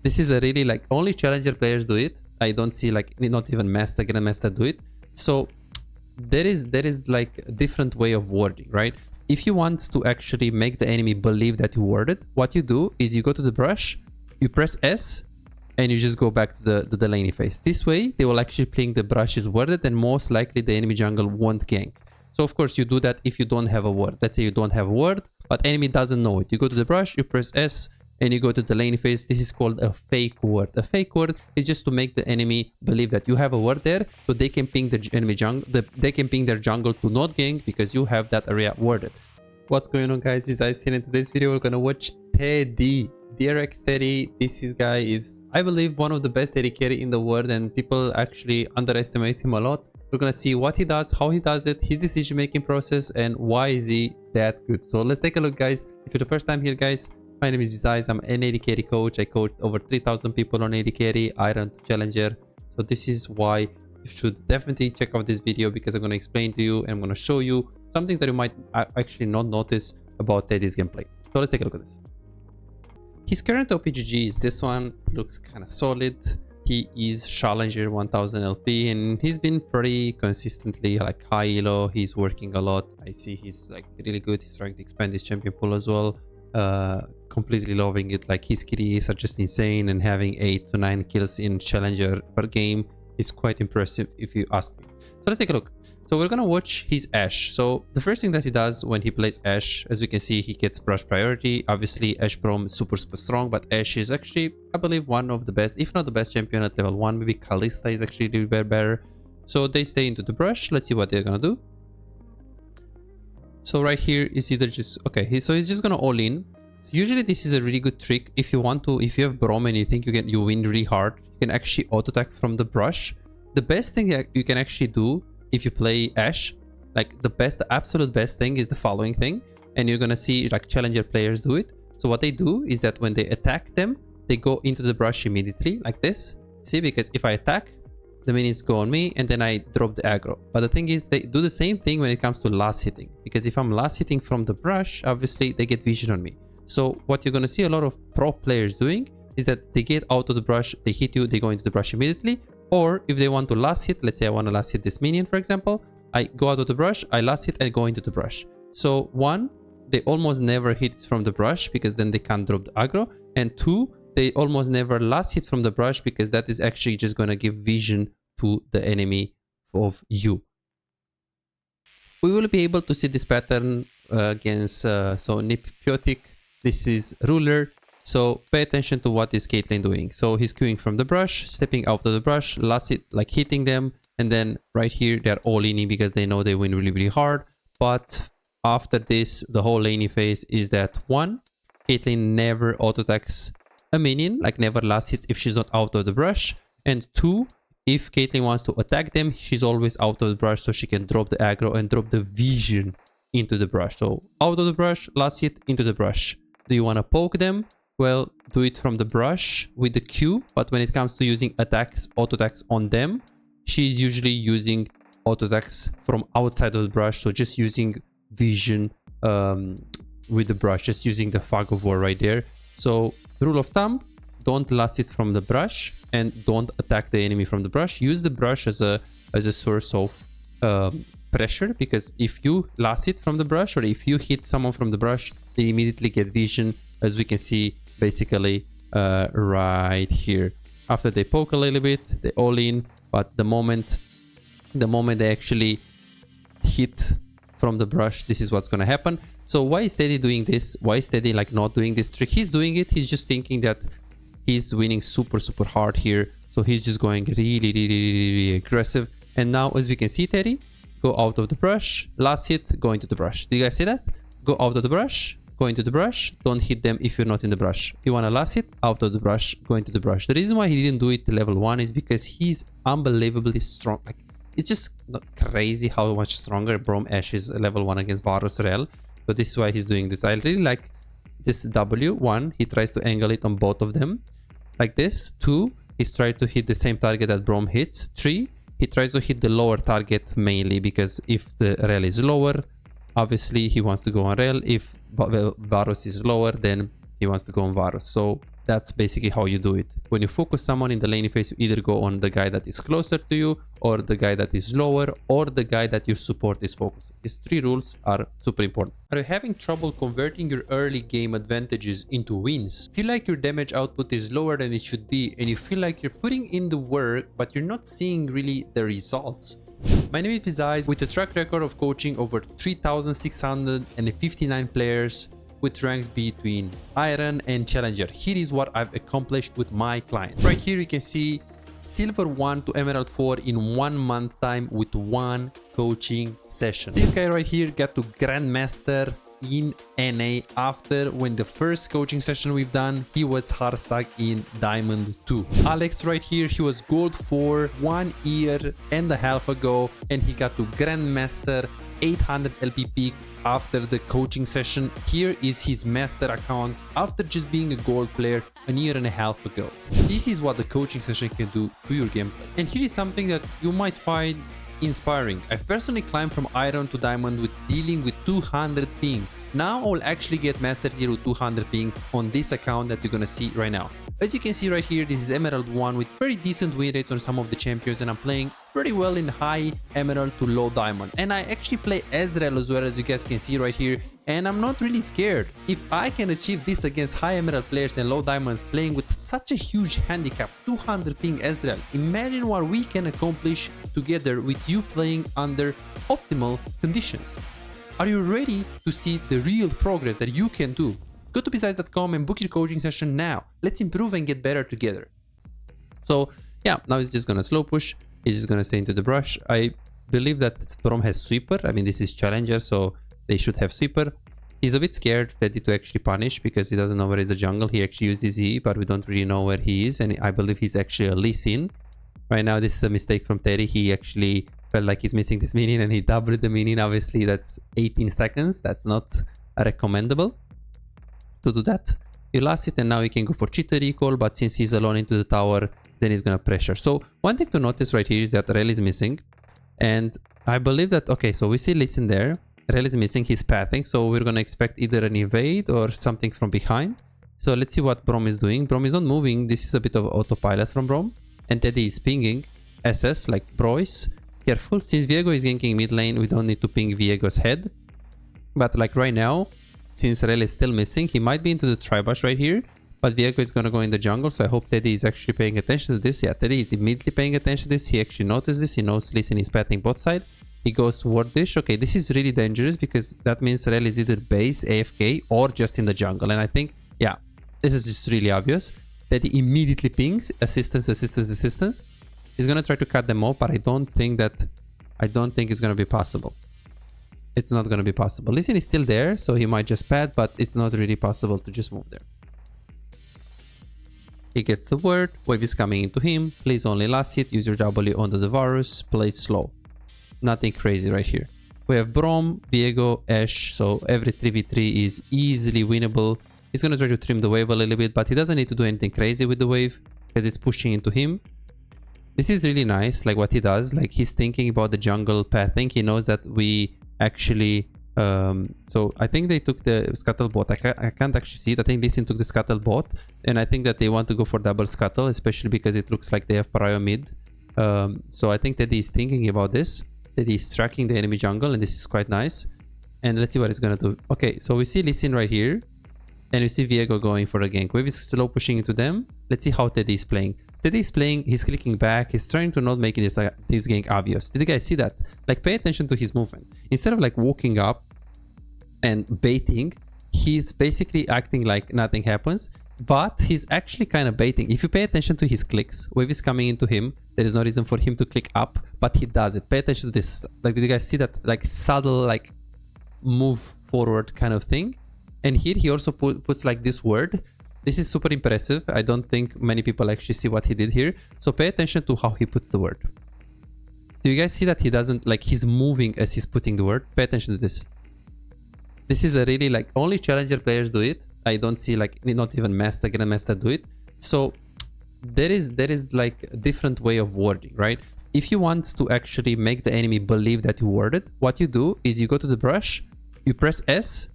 This is a really like only challenger players do it. I don't see like not even master, grandmaster do it. So there is like a different way of warding, right? If you want to actually make the enemy believe that you warded, what you do is you go to the brush, you press S, and you just go back to the laney phase. This way, they will actually think the brush is warded, and most likely the enemy jungle won't gank. So of course, you do that if you don't have a ward. Let's say you don't have a ward, but enemy doesn't know it. You go to the brush, you press S, and you go to the laney phase. This is called a fake ward. A fake ward is just to make the enemy believe that you have a ward there, so they can ping the enemy jungle. They can ping their jungle to not gank because you have that area warded. What's going on, guys? This is Ice, and in today's video we're gonna watch Teddy. DRX Teddy. This guy is, I believe, one of the best AD carry in the world, and people actually underestimate him a lot. We're gonna see what he does, how he does it, his decision making process, and why is he that good. So let's take a look, guys. If you're the first time here, guys, my name is Visais. I'm an AD carry coach. I coach over 3,000 people on AD carry, Iron to Challenger. So this is why you should definitely check out this video, because I'm going to explain to you and I'm going to show you some things that you might actually not notice about Teddy's gameplay. So let's take a look at this. His current OPGG is this one. Looks kind of solid. He is Challenger 1000 LP, and he's been pretty consistently like high elo. He's working a lot. I see he's like really good. He's trying to expand his champion pool as well. Completely loving it. Like his KDs are just insane, and having 8 to 9 kills in Challenger per game is quite impressive if you ask me. So let's take a look. So we're gonna watch his Ashe. So the first thing that he does when he plays Ashe, as we can see, he gets brush priority. Obviously Ashe Prom is super strong, but Ashe is actually, I believe, one of the best, if not the best champion at level 1. Maybe Kalista is actually a little bit better. So they stay into the brush. Let's see what they're gonna do. So right here is either just, okay, so he's just gonna all in. So usually this is a really good trick if you want to, if you have Brom and you think you win really hard, you can actually auto attack from the brush. The best thing that you can actually do if you play Ashe, like the absolute best thing is the following thing, and you're gonna see like challenger players do it. So what they do is that when they attack them, they go into the brush immediately like this. See, because if I attack, the minions go on me and then I drop the aggro. But the thing is, they do the same thing when it comes to last hitting, because if I'm last hitting from the brush, obviously they get vision on me. So what you're gonna see a lot of pro players doing is that they get out of the brush, they hit you, they go into the brush immediately. Or if they want to last hit, let's say I want to last hit this minion, for example, I go out of the brush, I last hit and go into the brush. So one, they almost never hit from the brush because then they can't drop the aggro. And two, they almost never last hit from the brush because that is actually just going to give vision to the enemy of you. We will be able to see this pattern against so Nipfiotic. This is Ruler. So pay attention to what is Caitlyn doing. So he's queuing from the brush, stepping out of the brush, last hit, like hitting them, and then right here they're all leaning because they know they win really hard. But after this, the whole laney phase is that one, Caitlyn never auto attacks a minion, like never last hits if she's not out of the brush. And two, if Caitlyn wants to attack them, she's always out of the brush, so she can drop the aggro and drop the vision into the brush. So out of the brush, last hit, into the brush. Do you want to poke them? Well, do it from the brush with the Q, but when it comes to using attacks, auto attacks on them, she's usually using auto attacks from outside of the brush, so just using vision with the brush, just using the fog of war right there. So rule of thumb, don't last it from the brush and don't attack the enemy from the brush. Use the brush as a source of pressure, because if you last it from the brush or if you hit someone from the brush, they immediately get vision, as we can see basically right here. After they poke a little bit, they all in, but the moment they actually hit from the brush, this is what's gonna happen. So why is Teddy doing this? Why is Teddy like not doing this trick? He's doing it, he's just thinking that he's winning super hard here, so he's just going really aggressive. And now, as we can see, Teddy go out of the brush, last hit, go into the brush. Do you guys see that? Go out of the brush, go into the brush, don't hit them if you're not in the brush. You want to last hit, out of the brush, go into the brush. The reason why he didn't do it to level 1 is because he's unbelievably strong. Like, it's just not crazy how much stronger Brom Ashe is level 1 against Varus Rel. So this is why he's doing this. I really like this W1. He tries to angle it on both of them like this. 2, he's trying to hit the same target that Brom hits. 3, he tries to hit the lower target mainly, because if the Rel is lower, obviously he wants to go on Rel. If Varus is lower, then he wants to go on Varus. So that's basically how you do it. When you focus someone in the laning phase, you either go on the guy that is closer to you, or the guy that is lower, or the guy that your support is focusing. These three rules are super important. Are you having trouble converting your early game advantages into wins? Feel like your damage output is lower than it should be, and you feel like you're putting in the work, but you're not seeing really the results? My name is Pizais, with a track record of coaching over 3,659 players with ranks between Iron and Challenger. Here is what I've accomplished with my client. Right here you can see Silver 1 to Emerald 4 in 1 month time with 1 coaching session. This guy right here got to Grandmaster in NA after when the first coaching session we've done, he was hard stuck in Diamond 2. Alex right here, he was Gold 4 1 year and a half ago, and he got to Grandmaster 800 LPP after the coaching session. Here is his master account after just being a gold player a year and a half ago. This is what the coaching session can do to your gameplay. And here is something that you might find inspiring. I've personally climbed from Iron to Diamond with dealing with 200 ping. Now I'll actually get Master Tier with 200 ping on this account that you're gonna see right now. As you can see right here, this is Emerald 1 with very decent win rates on some of the champions, and I'm playing pretty well in high Emerald to low Diamond. And I actually play Ezreal as well, as you guys can see right here, and I'm not really scared. If I can achieve this against high Emerald players and low Diamonds playing with such a huge handicap, 200 ping Ezreal, imagine what we can accomplish together with you playing under optimal conditions. Are you ready to see the real progress that you can do? Go to pizais.com and book your coaching session now. Let's improve and get better together. So yeah, now he's just gonna slow push. He's just gonna stay into the brush. I believe that Brom has sweeper. I mean, this is Challenger, so they should have sweeper. He's a bit scared ready to actually punish because he doesn't know where is the jungle. He actually uses E, but we don't really know where he is, and I believe he's actually a Lee Sin. Right now, this is a mistake from Terry. He actually felt like he's missing this minion and he doubled the minion. Obviously, that's 18 seconds. That's not recommendable to do that. You lost it, and now you can go for cheater recall, but since he's alone into the tower, then he's gonna pressure. So one thing to notice right here is that Rel is missing, and I believe that, okay, so we see Lee Sin there. Rel is missing, he's pathing, so we're gonna expect either an evade or something from behind. So let's see what Brom is doing. Brom is not moving. This is a bit of autopilot from Brom, and Teddy is pinging SS like Broyce. Careful, since Viego is ganking mid lane, we don't need to ping Viego's head. But like right now, since Rel is still missing, he might be into the Tribush right here, but Viego is gonna go in the jungle, so I hope Teddy is actually paying attention to this. Yeah, Teddy is immediately paying attention to this. He actually noticed this. He knows Lee Sin is pathing bot side. He goes Ward Dish. Okay, this is really dangerous because that means Rel is either base, AFK, or just in the jungle. And I think, yeah, this is just really obvious. Teddy immediately pings assistance, assistance, assistance. He's gonna try to cut them off, but I don't think it's gonna be possible. It's not gonna be possible. Lee Sin is still there, so he might just pad, but it's not really possible to just move there. He gets the word, wave is coming into him, please only last hit, use your W on the Varus, play slow. Nothing crazy right here. We have Brom, Viego, Ashe, so every 3v3 is easily winnable. He's gonna try to trim the wave a little bit, but he doesn't need to do anything crazy with the wave because it's pushing into him. This is really nice, like what he does, like he's thinking about the jungle pathing. He knows that we actually, so I think they took the scuttle bot. I can't actually see it. I think Lee Sin took the scuttle bot, and I think that they want to go for double scuttle, especially because it looks like they have prio mid. So I think Teddy is thinking about this. Teddy is tracking the enemy jungle, and this is quite nice. And let's see what he's gonna do. Okay, so we see Lee Sin right here, and we see Viego going for a gank. Wave is slow pushing into them. Let's see how Teddy is playing. Teddy is playing, he's clicking back, he's trying to not make this gank obvious. Did you guys see that? Like, pay attention to his movement. Instead of like walking up and baiting, he's basically acting like nothing happens, but he's actually kind of baiting. If you pay attention to his clicks, wave is coming into him, there is no reason for him to click up, but he does it. Pay attention to this. Like, did you guys see that like subtle like move forward kind of thing? And here he also puts like this word. This is super impressive. I don't think many people actually see what he did here. So pay attention to how he puts the word. Do you guys see that he doesn't, like, he's moving as he's putting the word? Pay attention to this. This is a really, like, only challenger players do it. I don't see, like, not even master, grandmaster do it. So there is like a different way of wording, right? If you want to actually make the enemy believe that you worded, what you do is you go to the brush, you press S,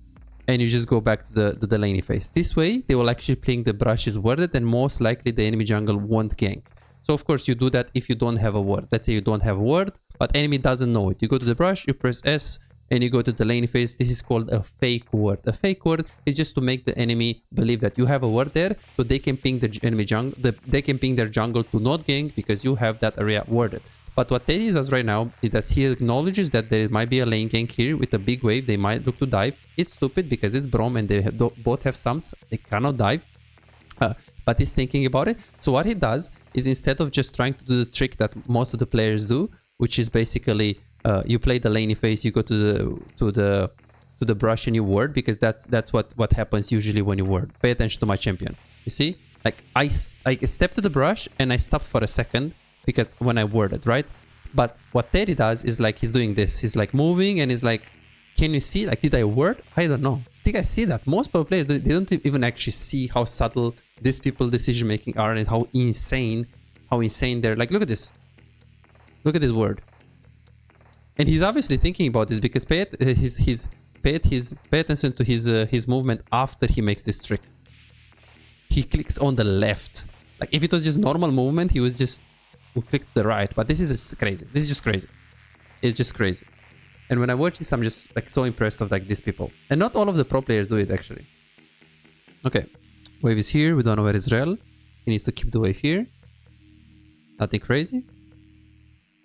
and you just go back to the laney phase. This way, they will actually ping the brush is worded, and most likely the enemy jungle won't gank. So of course you do that if you don't have a word. Let's say you don't have a word, but enemy doesn't know it. You go to the brush, you press S, and you go to the laney phase. This is called a fake word. A fake word is just to make the enemy believe that you have a word there, so they can ping the enemy jungle. They can ping their jungle to not gank because you have that area worded. But what Teddy does right now is that he acknowledges that there might be a lane gank here with a big wave. They might look to dive. It's stupid because it's Braum and they both have sums. They cannot dive. But he's thinking about it. So what he does is, instead of just trying to do the trick that most of the players do, which is basically you play the laney phase, you go to the brush and you ward, because that's what happens usually when you ward. Pay attention to my champion. You see, like I stepped to the brush and I stopped for a second because when I worded, right? But what Teddy does is like he's doing this. He's like moving and he's like, can you see? Like, did I word? I don't know. I think I see that. Most pro players, they don't even actually see how subtle these people decision making are and how insane they're. Like, look at this. Look at this word. And he's obviously thinking about this because pay attention to his movement after he makes this trick. He clicks on the left. Like, if it was just normal movement, he was just click to the right. But this is just crazy. This is just crazy. It's just crazy. And when I watch this, I'm just like so impressed of like these people. And not all of the pro players do it actually. Okay, wave is here. We don't know where Israel. He needs to keep the wave here. Nothing crazy.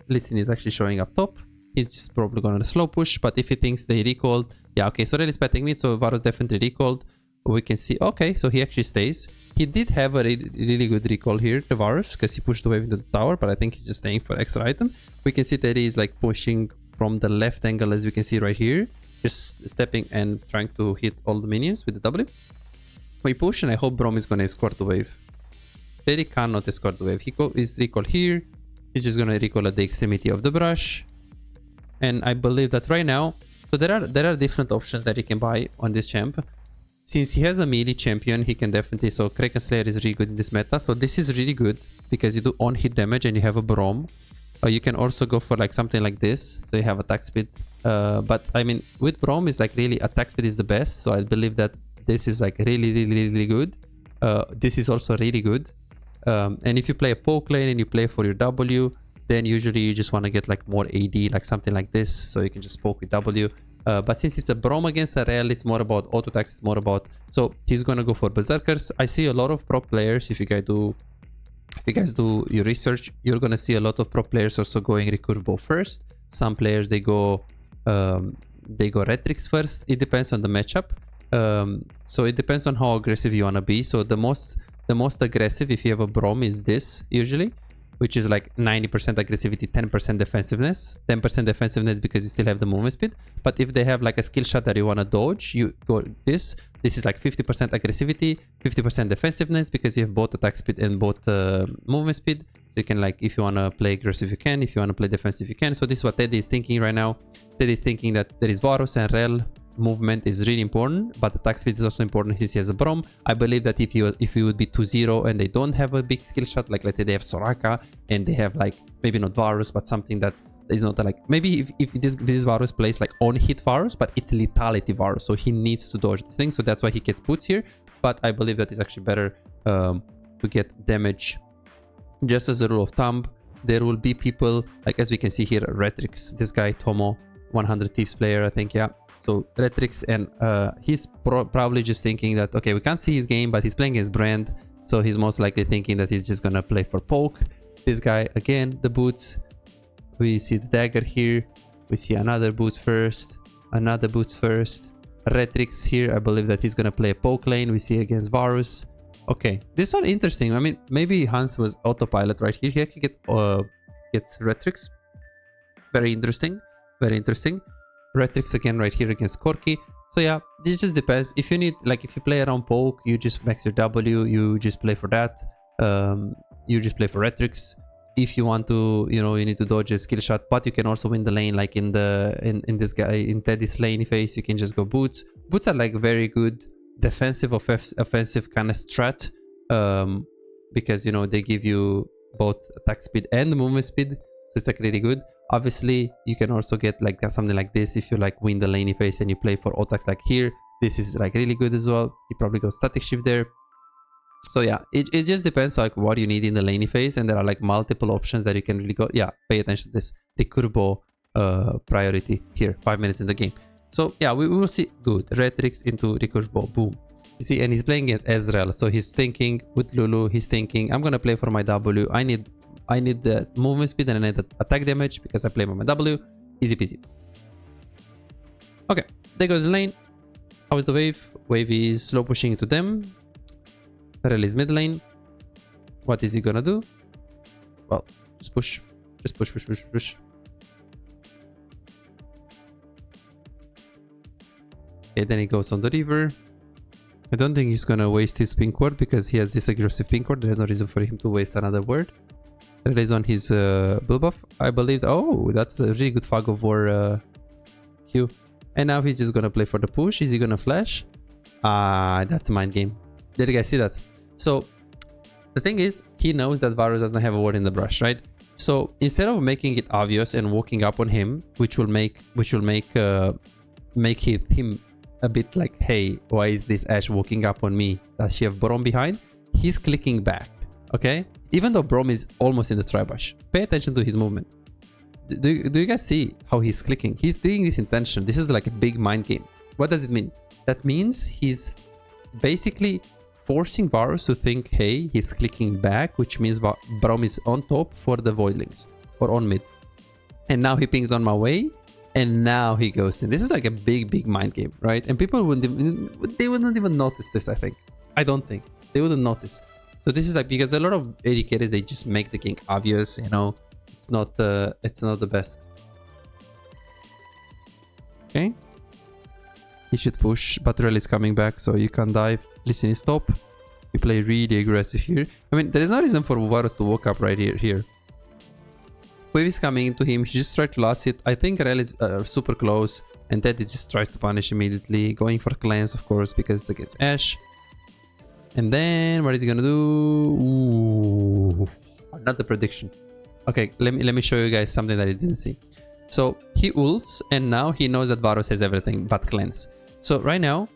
Listen is actually showing up top. He's just probably going to slow push. But if he thinks they recalled, yeah, okay. So Reli's betting mid. So Varus definitely recalled. We can see, okay, so he actually stays. He did have a really good recall here, the Varus, because he pushed the wave into the tower. But I think he's just staying for extra item. We can see that he is like pushing from the left angle, as we can see right here, just stepping and trying to hit all the minions with the W. We push, and I hope Braum is going to escort the wave. Teddy cannot escort the wave. He is recall here. He's just going to recall at the extremity of the brush. And I believe that right now, so there are different options that he can buy on this champ. Since he has a melee champion, he can definitely, so Kraken Slayer is really good in this meta. So this is really good because you do on hit damage and you have a Braum. You can also go for like something like this, so you have attack speed. But I mean, with Braum is like really attack speed is the best. So I believe that this is like really good. This is also really good. And if you play a poke lane and you play for your W, then usually you just want to get like more AD, like something like this, so you can just poke with W. But since it's a Braum against a Rel, it's more about auto attacks. It's more about, so he's gonna go for berserkers. I see a lot of pro players. If you guys do your research, you're gonna see a lot of pro players also going recurve bow first. Some players they go Retrix first. It depends on the matchup. So it depends on how aggressive you wanna be. So the most aggressive, if you have a Braum, is this usually, which is like 90% aggressivity, 10% defensiveness. 10% defensiveness because you still have the movement speed. But if they have like a skill shot that you want to dodge, you go this. This is like 50% aggressivity, 50% defensiveness because you have both attack speed and both movement speed. So you can, like, if you want to play aggressive, you can. If you want to play defensive, you can. So this is what Teddy is thinking right now. Teddy is thinking that there is Varus and Rel. Movement is really important, but attack speed is also important since he has a Braum. I believe that if you would be 2-0 and they don't have a big skill shot, like let's say they have Soraka and they have like maybe not Varus, but something that is not like, maybe if this Varus plays like on hit Varus, but it's lethality Varus, so he needs to dodge the thing, so that's why he gets boots here. But I believe that it's actually better to get damage. Just as a rule of thumb, there will be people like, as we can see here, Retrix, this guy Tomo, 100 Thieves player, I think, yeah. So Retrix, and he's probably just thinking that, okay, we can't see his game, but he's playing his brand, so he's most likely thinking that he's just gonna play for poke. This guy, again, the boots. We see the dagger here. We see another boots first, another boots first. Retrix here, I believe that he's gonna play a poke lane. We see against Varus. Okay, this one interesting. I mean, maybe Hans was autopilot right here. Here he gets Retrix. Very interesting. Very interesting. Retrix again right here against Corki. So yeah, this just depends. If you need, like, if you play around poke, you just max your W, you just play for that. You just play for Retrix. If you want to, you know, you need to dodge a skill shot, but you can also win the lane, like in this guy, in Teddy's lane phase, you can just go boots. Boots are like very good defensive, offensive kind of strat, because, you know, they give you both attack speed and movement speed, so it's like really good. Obviously, you can also get like something like this if you like win the laney phase and you play for attacks like here. this is like really good as well. He probably goes static shift there. So yeah, it just depends like what you need in the laning phase, and there are like multiple options that you can really go. Yeah, pay attention to this. The Kurbo priority here, 5 minutes in the game. So yeah, we will see. Good. Retrix into Rikurbo. Boom. You see, and he's playing against Ezreal. So he's thinking with Lulu, he's thinking, I'm gonna play for my W. I need the movement speed and I need the attack damage because I play for my W. Easy peasy. Okay, they go to the lane. How is the wave? Wave is slow pushing into them. Rel is mid lane. What is he gonna do? Well, just push. Just push, push, push, push. Okay, then he goes on the river. I don't think he's gonna waste his pink ward because he has this aggressive pink ward. There's no reason for him to waste another word. Rel is on his bull buff. I believe. Oh, that's a really good fog of war Q. And now he's just gonna play for the push. Is he gonna flash? That's a mind game. Did you guys see that? So the thing is, he knows that Varus doesn't have a ward in the brush, right? So instead of making it obvious and walking up on him, which will make him a bit like, hey, why is this Ashe walking up on me? Does she have Brom behind? He's clicking back, okay? Even though Brom is almost in the tri-bush. Pay attention to his movement. Do you guys see how he's clicking? He's doing this intention. This is like a big mind game. What does it mean? That means he's basically forcing Varus to think, hey, he's clicking back, which means Brom is on top for the Voidlings or on mid. And now he pings on my way, and now he goes in. This is like a big mind game, right? And people wouldn't even notice this, I think. I don't think. They wouldn't notice. So this is like, because a lot of AD carries, they just make the gank obvious, you know. It's not the best. Okay. He should push, but Rel is coming back, so you can dive. Listen is top. You play really aggressive here. I mean, there is no reason for Varus to walk up right here. Wave is coming into him. He just tried to last it. I think Rel is super close, and Teddy just tries to punish immediately. Going for cleanse, of course, because it's against Ashe. And then what is he gonna do? Ooh, another prediction. Okay, let me show you guys something that I didn't see. So he ults, and now he knows that Varus has everything but cleanse. So right now,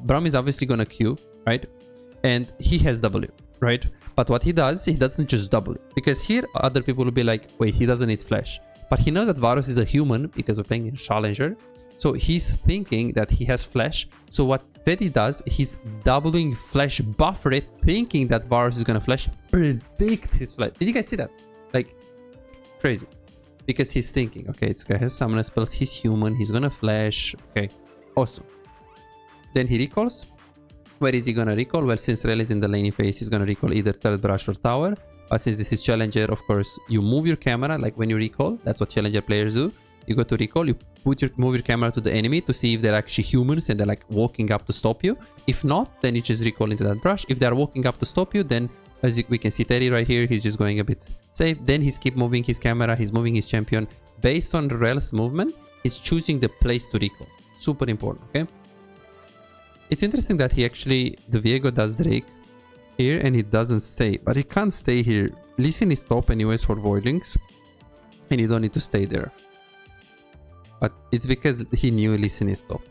Braum is obviously gonna Q, right? And he has W, right? But what he does, he doesn't just W. Because here, other people will be like, wait, he doesn't need flash. But he knows that Varus is a human because we're playing in Challenger. So he's thinking that he has flash. So what Teddy does, he's doubling flash buffer it, thinking that Varus is gonna flash, predict his flash. Did you guys see that? Like, crazy. Because he's thinking, okay, this guy has summoner spells, he's human, he's gonna flash. Okay, awesome. Then he recalls. Where is he gonna recall? Well, since Rel is in the laning phase, he's gonna recall either third brush or tower. But since this is Challenger, of course, you move your camera, like when you recall. That's what Challenger players do. You go to recall, you move your camera to the enemy to see if they're actually humans and they're like walking up to stop you. If not, then you just recall into that brush. If they're walking up to stop you, then as we can see Teddy right here, he's just going a bit safe. Then he's keep moving his camera, he's moving his champion. Based on Rel's movement, he's choosing the place to recall. Super important, okay? It's interesting that he actually, the Viego does Drake here and he doesn't stay. But he can't stay here. Lee Sin is top anyways for Voidlings. And you don't need to stay there. But it's because he knew Lee Sin is top.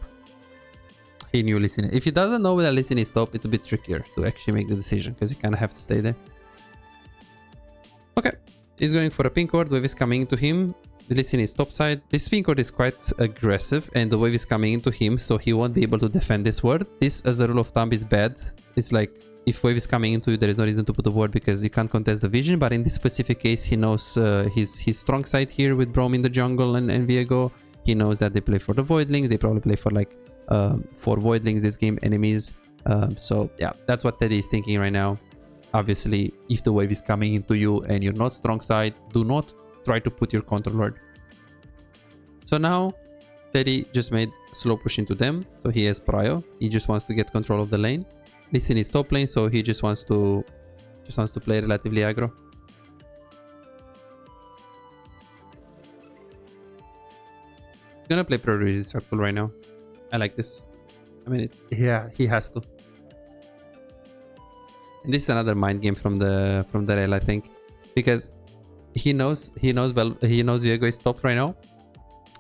He knew Lee Sin. If he doesn't know that Lee Sin is top, it's a bit trickier to actually make the decision because you kind of have to stay there. Okay, he's going for a pink ward. Wave is coming into him. Lee Sin is top side. This pink ward is quite aggressive and the wave is coming into him, so he won't be able to defend this ward. This, as a rule of thumb, is bad. It's like if wave is coming into you, there is no reason to put a ward because you can't contest the vision. But in this specific case, he knows his strong side here with Braum in the jungle and Viego. He knows that they play for the Voidlings. They probably play for like 4 Voidlings this game, enemies. So yeah, that's what Teddy is thinking right now. Obviously, if the wave is coming into you and you're not strong side, do not try to put your controller. So now Teddy just made slow push into them, so he has prio. He just wants to get control of the lane. Lee Sin is top lane, so he just wants to play relatively aggro. He's gonna play pretty respectful right now. I like this. I mean, yeah, he has to. And this is another mind game from the Rel, I think, because he knows Viego is top right now.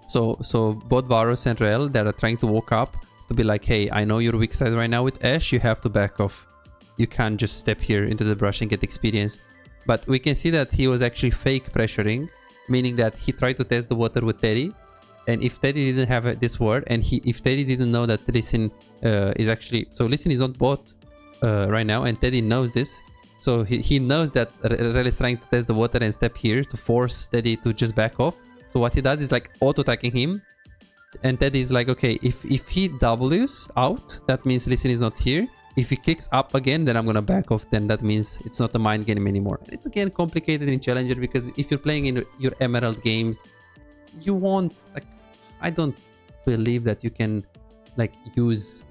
So both Varus and Rel, they are trying to walk up to be like, hey, I know you're weak side right now with Ashe, you have to back off. You can't just step here into the brush and get experience. But we can see that he was actually fake pressuring, meaning that he tried to test the water with Teddy. And if Teddy didn't have this word, and if Teddy didn't know that Listen is actually... So Listen is on bot right now, and Teddy knows this. So he knows that Rel is trying to test the water and step here to force Teddy to just back off. So what he does is like auto-attacking him. And Teddy is like, okay, if he Ws out, that means Listen is not here. If he clicks up again, then I'm gonna back off. Then that means it's not a mind game anymore. It's again complicated in Challenger because if you're playing in your Emerald games, you won't like... I don't believe that you can like use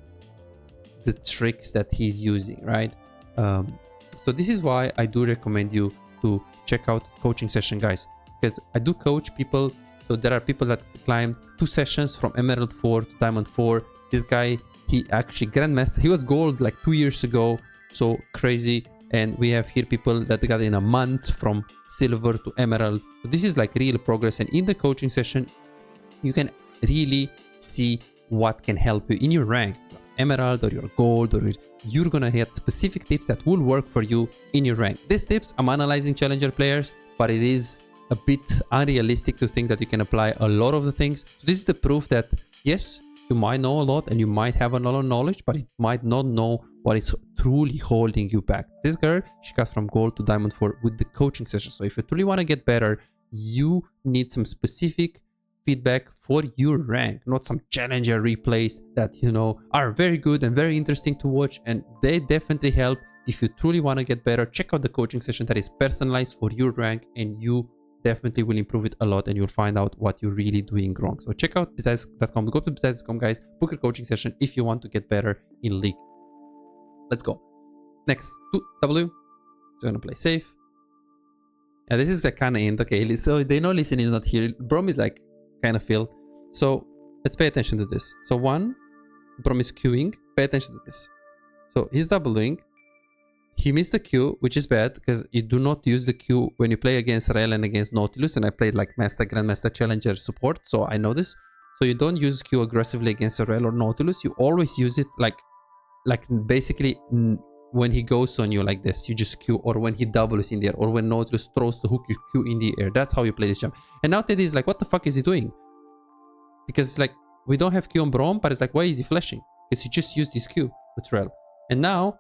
the tricks that he's using, right? So this is why I do recommend you to check out coaching session, guys, because I do coach people. So there are people that climbed 2 sessions from Emerald 4 to Diamond 4. This guy, he actually Grandmaster, he was gold like 2 years ago. So crazy. And we have here people that got in a month from silver to emerald. So this is like real progress. And in the coaching session, you can really see what can help you in your rank, emerald or your gold, or you're gonna get specific tips that will work for you in your rank. These tips, I'm analyzing challenger players, but it is a bit unrealistic to think that you can apply a lot of the things. So this is the proof that yes, you might know a lot and you might have a lot of knowledge, but it might not know what is truly holding you back. This girl, she got from gold to diamond 4 with the coaching session. So if you truly want to get better, you need some specific feedback for your rank, not some challenger replays that, you know, are very good and very interesting to watch, and they definitely help. If you truly want to get better, check out the coaching session that is personalized for your rank, and you definitely will improve it a lot, and you'll find out what you're really doing wrong. So check out besides.com, go to besides.com, guys, book your coaching session if you want to get better in league. Let's go. Next, 2W. It's gonna play safe. Yeah, this is a kind of end. Okay, so they know Listen is not here. Brom is like kind of feel. So let's pay attention to this. So 1, Brom is queuing. Pay attention to this. So he's doubling. He missed the Q, which is bad because you do not use the Q when you play against Rel and against Nautilus. And I played like Master, Grandmaster, Challenger support, so I know this. So you don't use Q aggressively against Rel or Nautilus. You always use it like basically when he goes on you like this, you just Q, or when he doubles in the air, or when Nautilus throws the hook, you Q in the air. That's how you play this jump. And now Teddy is like, what the fuck is he doing? Because like we don't have Q on Brom, but it's like, why is he flashing? Because he just used his Q with Rel. And now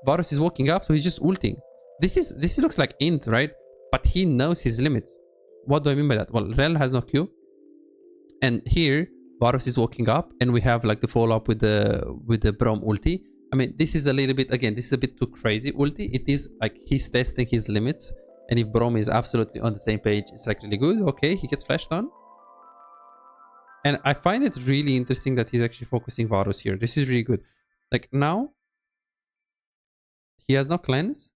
Varus is walking up, so he's just ulting. This looks like int, right? But he knows his limits. What do I mean by that? Well, Rel has no Q, and here Varus is walking up, and we have like the follow up with the Brom ulti. I mean, this is a little bit, again, this is a bit too crazy ulti. It is like he's testing his limits, and if Brom is absolutely on the same page, it's like really good. Okay, he gets flashed on. And I find it really interesting that he's actually focusing Varus here. This is really good. Like now, he has no cleanse.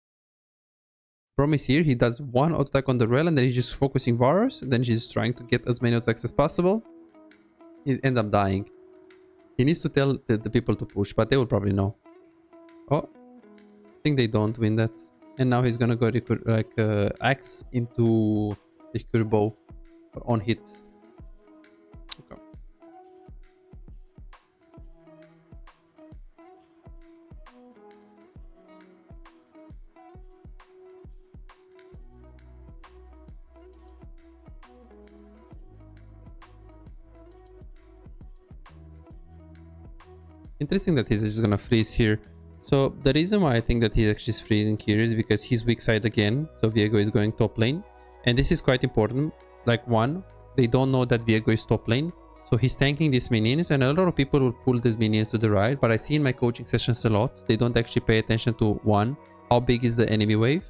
Brom is here. He does one auto attack on the Rel, and then he's just focusing Varus. And then he's just trying to get as many auto attacks as possible. He's end up dying. He needs to tell the people to push, but they will probably know. Oh, I think they don't win that. And now he's gonna go like axe into the bow on hit. Okay. Interesting that he's just gonna freeze here. So the reason why I think that he's actually freezing here is because he's weak side again. So Viego is going top lane, and this is quite important. Like one, they don't know that Viego is top lane, so he's tanking these minions, and a lot of people will pull these minions to the right. But I see in my coaching sessions a lot, they don't actually pay attention to one, how big is the enemy wave,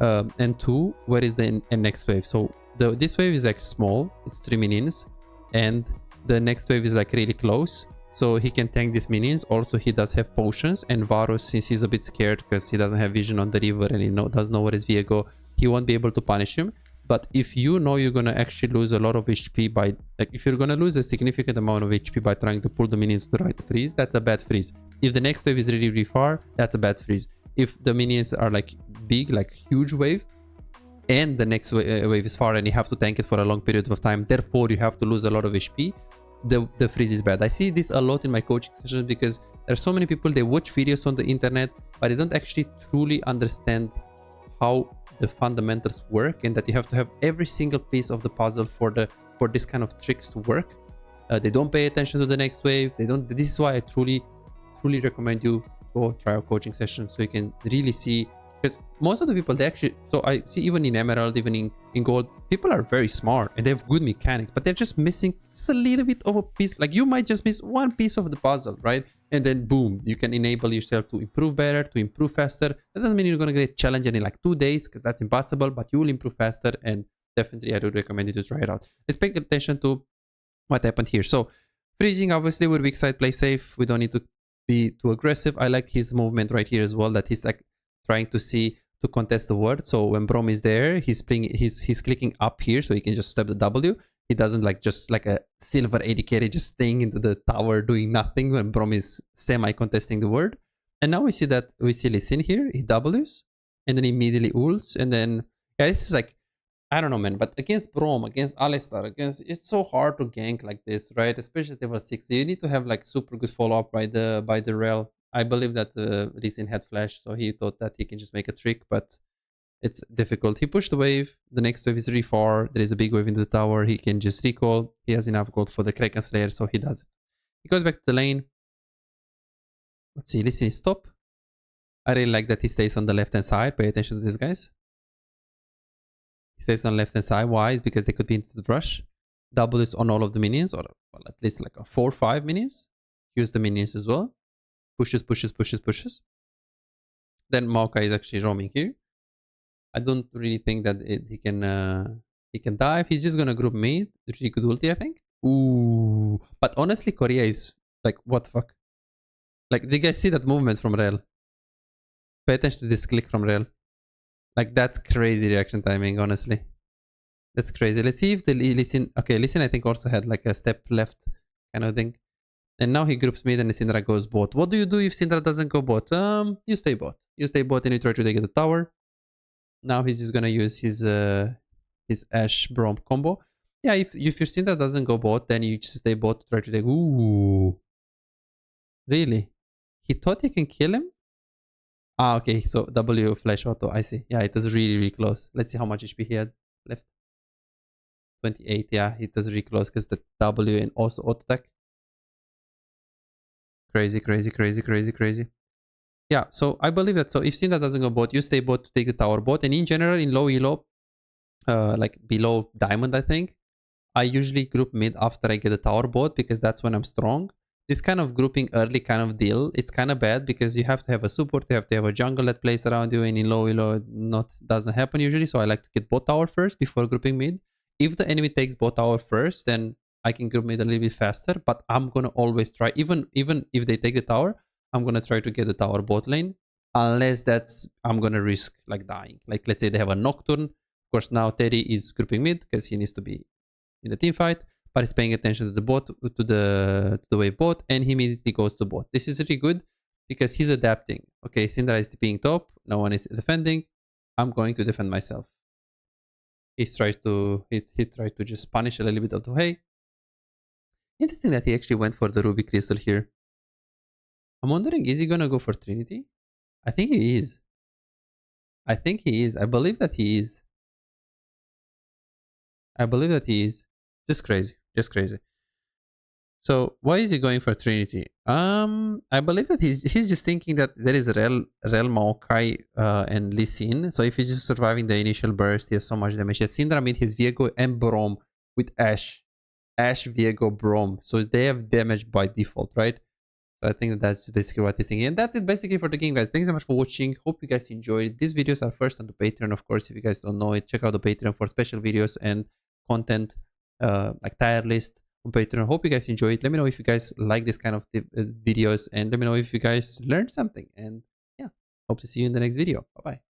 and two, where is the next wave. So this wave is like small, it's 3 minions, and the next wave is like really close. So he can tank these minions. Also, he does have potions, and Varus, since he's a bit scared because he doesn't have vision on the river and he doesn't know where is Viego, he won't be able to punish him. But if you know you're gonna actually lose a lot of HP by, like, if you're gonna lose a significant amount of HP by trying to pull the minions to the right to freeze, that's a bad freeze. If the next wave is really, really far, that's a bad freeze. If the minions are like big, like huge wave, and the next wave is far and you have to tank it for a long period of time, therefore you have to lose a lot of HP, the freeze is bad. I see this a lot in my coaching sessions because there are so many people, they watch videos on the internet, but they don't actually truly understand how the fundamentals work, and that you have to have every single piece of the puzzle for this kind of tricks to work. They don't pay attention to the next wave. They don't. This is why I truly recommend you go try a coaching session, so you can really see. Because most of the people, they actually, so I see even in Emerald, even in Gold, people are very smart and they have good mechanics, but they're just missing just a little bit of a piece. Like you might just miss one piece of the puzzle, right? And then boom, you can enable yourself to improve better, to improve faster. That doesn't mean you're going to get challenged in like 2 days, because that's impossible, but you will improve faster. And definitely I would recommend you to try it out. Let's pay attention to what happened here. So freezing, obviously we're weak side, play safe. We don't need to be too aggressive. I like his movement right here as well, that he's like trying to see to contest the word. So when Brom is there, he's clicking up here, so he can just step the W. He doesn't like just like a silver AD carry just staying into the tower doing nothing when Brom is semi-contesting the word. And now we see Lee Sin here, he Ws and then immediately ults, and then yeah, this is like, I don't know, man, but against Brom, against Alistar, it's so hard to gank like this, right? Especially at level 60. You need to have like super good follow-up by the rel. I believe that Lee Sin had flash, so he thought that he can just make a trick, but it's difficult. He pushed the wave. The next wave is really far. There is a big wave into the tower. He can just recall. He has enough gold for the Kraken Slayer, so he does it. He goes back to the lane. Let's see, Lee Sin is top. I really like that he stays on the left-hand side. Pay attention to this, guys. He stays on the left-hand side. Why? It's because they could be into the brush. Ws on all of the minions, or well, at least like a 4 or 5 minions. Use the minions as well. Pushes. Then Maokai is actually roaming here. I don't really think that he can dive. He's just gonna group mid. Really good ulti, I think. Ooh, but honestly, Korea is like, what the fuck? Like, did you guys see that movement from Rel? Pay attention to this click from Rel. Like, that's crazy reaction timing, honestly. That's crazy. Let's see if the Lee Sin, okay, Lee Sin I think also had like a step left kind of thing. And now he groups mid and Syndra goes bot. What do you do if Syndra doesn't go bot? You stay bot. You stay bot and you try to take the tower. Now he's just gonna use his Ashe Brom combo. Yeah, if your Syndra doesn't go bot, then you just stay bot to try to take. Ooh, really? He thought he can kill him? Ah, okay. So W flash auto. I see. Yeah, it was really close. Let's see how much HP he had left. 28. Yeah, it was really close because the W and also auto attack. Crazy. Yeah, so I believe that. So if Syndra doesn't go bot, you stay bot to take the tower bot. And in general, in low elo, like below diamond, I think, I usually group mid after I get the tower bot, because that's when I'm strong. This kind of grouping early kind of deal, it's kind of bad because you have to have a support, you have to have a jungle that plays around you, and in low elo, doesn't happen usually. So I like to get bot tower first before grouping mid. If the enemy takes bot tower first, then I can group mid a little bit faster, but I'm gonna always try, even if they take the tower, I'm gonna try to get the tower bot lane, unless I'm gonna risk like dying. Like, let's say they have a Nocturne. Of course, now Terry is grouping mid because he needs to be in the team fight, but he's paying attention to the bot, to the wave bot, and he immediately goes to bot. This is really good because he's adapting. Okay, Syndra is being top, no one is defending. I'm going to defend myself. He tried to just punish a little bit of the way. Interesting that he actually went for the Ruby Crystal here. I'm wondering, is he gonna go for Trinity? I think he is. I believe that he is. Just crazy. So why is he going for Trinity? I believe that he's just thinking that there is Rel Maokai and Lee Sin. So if he's just surviving the initial burst, he has so much damage. He has Syndra mid, his Viego and Brom with Ashe, Viego, Brom. So they have damage by default, right? So I think that's basically what he's thinking. And that's it basically for the game, guys. Thanks so much for watching. Hope you guys enjoyed. These videos are first on the Patreon, of course. If you guys don't know it, check out the Patreon for special videos and content like tier list on Patreon. Hope you guys enjoy it. Let me know if you guys like this kind of videos, and let me know if you guys learned something. And yeah, hope to see you in the next video. Bye bye.